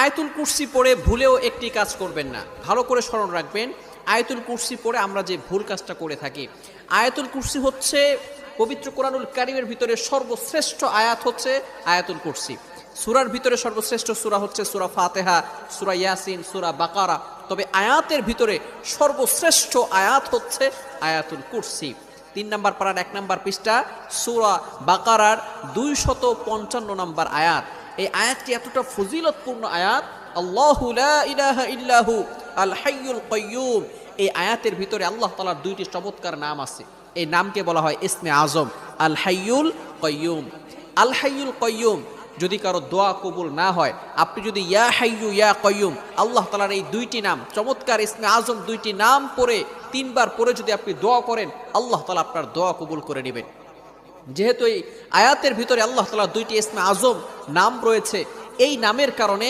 আয়াতুল কুরসি পড়ে ভুলেও একটি কাজ করবেন না, ভালো করে স্মরণ রাখবেন। আয়াতুল কুরসি পড়ে আমরা যে ভুল কাজটা করে থাকি, আয়াতুল কুরসি হচ্ছে পবিত্র কোরআনুল কারীমের ভিতরে সর্বশ্রেষ্ঠ আয়াত হচ্ছে আয়াতুল কুরসি। সূরার ভিতরে সর্বশ্রেষ্ঠ সূরা হচ্ছে সূরা ফাতিহা, সূরা ইয়াসিন, সূরা বাকারা। তবে আয়াতের ভিতরে সর্বশ্রেষ্ঠ আয়াত হচ্ছে আয়াতুল কুরসি। 3 নম্বর পারার 1 নম্বর পৃষ্ঠা সূরা বাকারার 255 নম্বর আয়াত। এই আয়াতটি এতটা ফজিলতপূর্ণ আয়াত, আল্লাহু লা ইলাহা ইল্লাহু আল হাইয়ুল কাইয়্যুম। এই আয়াতের ভিতরে আল্লাহ তাআলার 2টি চমৎকার নাম আছে। এই নামকে বলা হয় ইসমে আজম, আল হাইয়ুল কাইয়্যুম। আল হাইয়ুল কাইয়্যুম যদি কারো দোয়া কবুল না হয়, আপনি যদি ইয়া হাইয়ু ইয়া কাইয়্যুম আল্লাহ তাআলার এই 2টি নাম চমৎকার ইসমে আজম 2টি নাম পড়ে 3 বার পড়ে যদি আপনি দোয়া করেন, আল্লাহ তাআলা আপনার দোয়া কবুল করে নেবেন। যেহেতু এই আয়াতের ভিতরে আল্লাহ তাআলার 2টি ইসমে আজম নাম রয়েছে, এই নামের কারণে